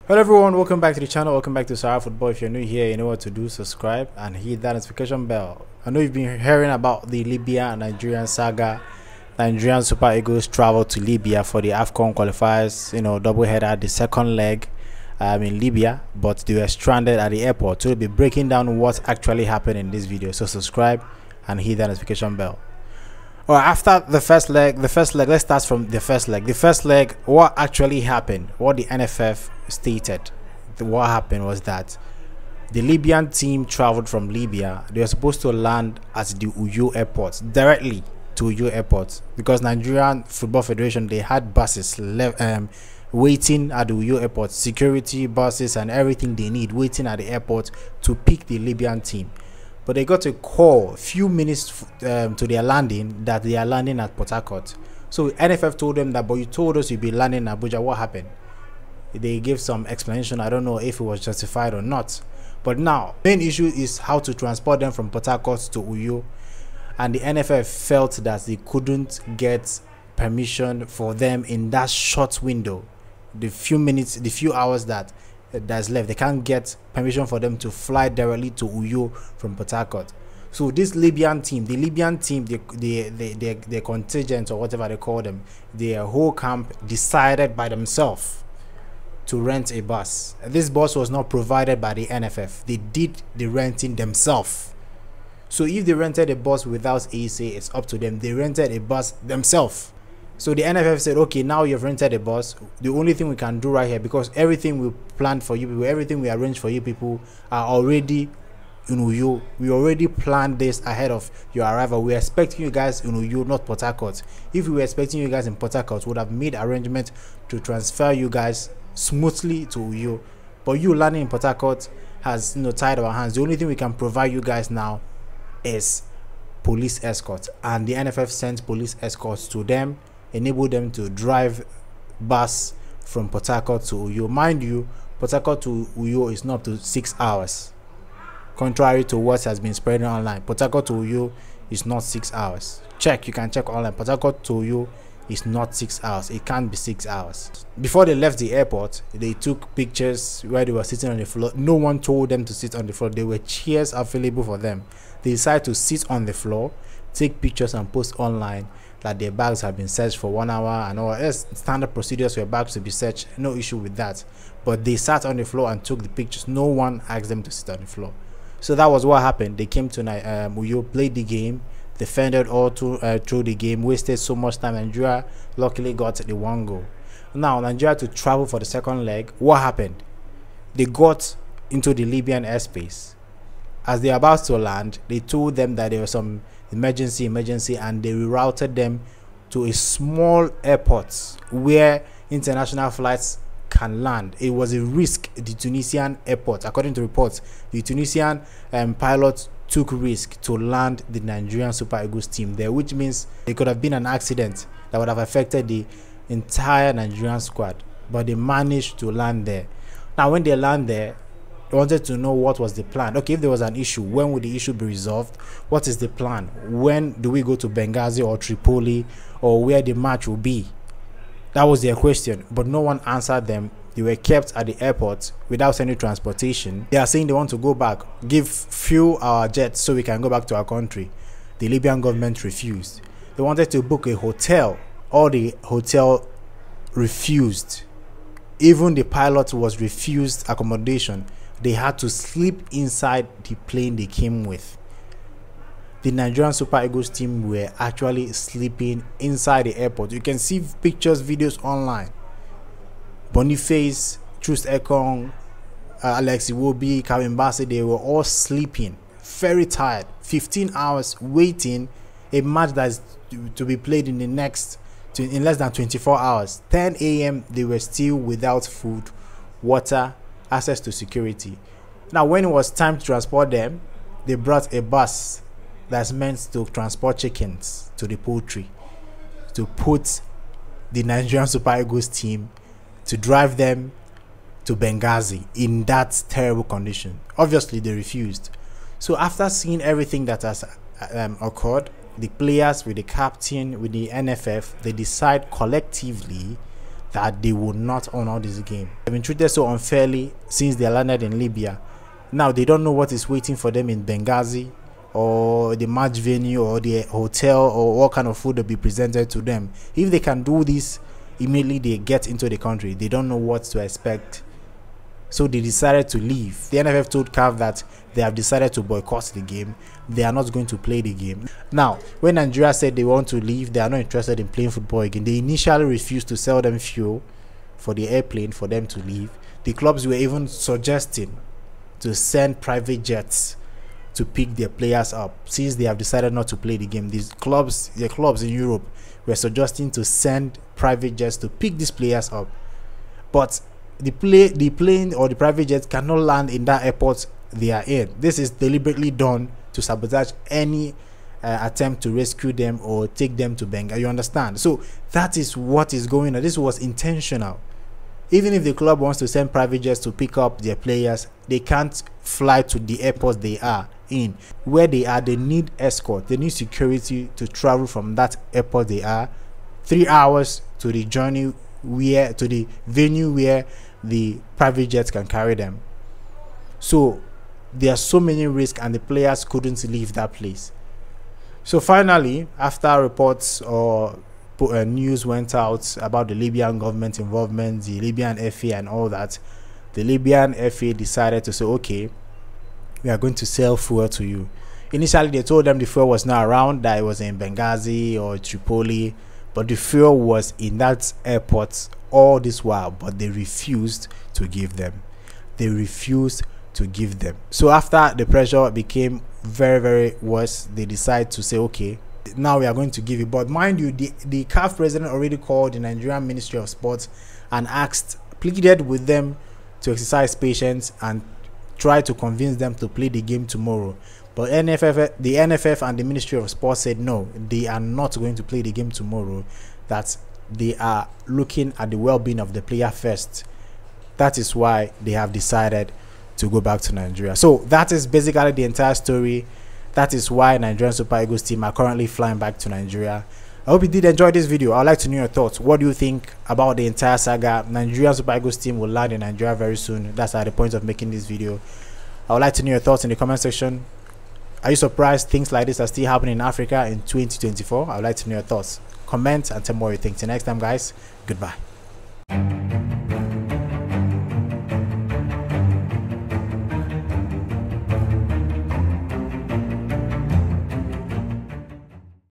Hello everyone, welcome back to the channel. Welcome back to Sahara Football. If you're new here, you know what to do. Subscribe and hit that notification bell. I know you've been hearing about the Libya and Nigerian saga. Nigerian Super Eagles traveled to Libya for the AFCON Qualifiers, double header, the second leg in Libya, but they were stranded at the airport. So we'll be breaking down what actually happened in this video. So subscribe and hit that notification bell. Or after the first leg, let's start from the first leg. The first leg, what actually happened, what the NFF stated, what happened was that the Libyan team traveled from Libya. They were supposed to land at the Uyo airport, directly to Uyo airport, because Nigerian Football Federation, they had buses waiting at the Uyo airport, security buses and everything they need waiting at the airport to pick the Libyan team. But they got a call a few minutes to their landing that they are landing at Port Harcourt. So NFF told them that, but you told us you'd be landing in Abuja. What happened? They gave some explanation. I don't know if it was justified or not. But now, main issue is how to transport them from Port Harcourt to Uyo. And the NFF felt that they couldn't get permission for them in that short window. The few minutes, the few hours that's left, they can't get permission for them to fly directly to Uyo from Port Harcourt. So this Libyan team, the contingent or whatever they call them, their whole camp decided by themselves to rent a bus. This bus was not provided by the NFF. They did the renting themselves. So if they rented a bus without ASA, it's up to them. They rented a bus themselves. So the NFF said, okay, now you've rented a bus. The only thing we can do right here, because everything we planned for you people, everything we arranged for you people are already in Uyo. We already planned this ahead of your arrival. We're expecting you guys in Uyo, not Port Harcourt. If we were expecting you guys in Port Harcourt, we would have made arrangements to transfer you guys smoothly to Uyo. But you landing in Port Harcourt has tied our hands. The only thing we can provide you guys now is police escort. And the NFF sent police escorts to them, enable them to drive bus from Port Harcourt to Uyo. Mind you, Port Harcourt to Uyo is not up to 6 hours, contrary to what has been spreading online. Port Harcourt to Uyo is not 6 hours. You can check online. Port Harcourt to Uyo is not 6 hours. It can't be 6 hours. Before they left the airport, they took pictures where they were sitting on the floor. No one told them to sit on the floor. There were chairs available for them. They decided to sit on the floor, take pictures and post online that their bags have been searched for 1 hour and all. It's standard procedures for your bags to be searched, no issue with that. But they sat on the floor and took the pictures. No one asked them to sit on the floor. So that was what happened. They came to Uyo, played the game, defended all through the game, wasted so much time. Nigeria luckily got the one goal. Now Nigeria to travel for the second leg. What happened? They got into the Libyan airspace. As they were about to land, they told them that there was some emergency, and they rerouted them to a small airport where international flights can land. It was a risk. The Tunisian airport, according to reports, the Tunisian pilot took risk to land the Nigerian Super Eagles team there, which means it could have been an accident that would have affected the entire Nigerian squad, but they managed to land there. Now when they land there, they wanted to know what was the plan. Okay, if there was an issue, when would the issue be resolved? What is the plan? When do we go to Benghazi or Tripoli, or where the match will be? That was their question, but no one answered them. They were kept at the airport without any transportation. They are saying they want to go back, fuel our jets so we can go back to our country. The Libyan government refused. They wanted to book a hotel. All the hotel refused. Even the pilot was refused accommodation. They had to sleep inside the plane they came with. The Nigerian Super Eagles team were actually sleeping inside the airport. You can see pictures, videos online. Boniface, Trust Ekong, Alex Iwobi, Kevin Bassey, they were all sleeping, very tired. 15 hours waiting a match that's to be played in less than 24 hours. 10 a.m. they were still without food, water, access to security. Now when it was time to transport them, they brought a bus that's meant to transport chickens to the poultry, to put the Nigerian Super Eagles team, to drive them to Benghazi in that terrible condition. Obviously they refused. So after seeing everything that has occurred, the players with the captain, with the NFF, they decide collectively that they will not honor this game. They've been treated so unfairly since they landed in Libya. Now they don't know what is waiting for them in Benghazi, or the match venue, or the hotel, or what kind of food will be presented to them. If they can do this immediately they get into the country, they don't know what to expect. So they decided to leave. The NFF told CAF that they have decided to boycott the game. They are not going to play the game. Now, when Nigeria said they want to leave, they are not interested in playing football again. They initially refused to sell them fuel for the airplane for them to leave. The clubs were even suggesting to send private jets to pick their players up, since they have decided not to play the game. The clubs in Europe were suggesting to send private jets to pick these players up, but the plane or the private jet cannot land in that airport they are in. This is deliberately done to sabotage any attempt to rescue them or take them to Benghazi. You understand? So that is what is going on. This was intentional. Even if the club wants to send private jets to pick up their players, they can't fly to the airport they are in. Where they are, they need escort, they need security to travel from that airport they are 3 hours to the journey to the venue where the private jets can carry them. So there are so many risks, and the players couldn't leave that place. So finally, after reports or news went out about the Libyan government involvement, the Libyan FA and all that, the Libyan FA decided to say, okay, we are going to sell fuel to you. Initially they told them the fuel was not around, that it was in Benghazi or Tripoli, but the fuel was in that airport all this while, but they refused to give them. They refused to give them. So after the pressure became very, very worse, they decided to say, okay, now we are going to give it. But mind you, the CAF president already called the Nigerian Ministry of Sports and pleaded with them to exercise patience and try to convince them to play the game tomorrow. But the NFF and the Ministry of Sports said no, they are not going to play the game tomorrow, that they are looking at the well-being of the player first. That is why they have decided to go back to Nigeria. So that is basically the entire story. That is why Nigerian Super Eagles team are currently flying back to Nigeria. I hope you did enjoy this video. I would like to know your thoughts. What do you think about the entire saga? Nigerian Super Eagles team will land in Nigeria very soon. That's at the point of making this video. I would like to know your thoughts in the comment section. Are you surprised things like this are still happening in Africa in 2024? I would like to know your thoughts. Comment and tell me what you think. Till next time, guys. Goodbye.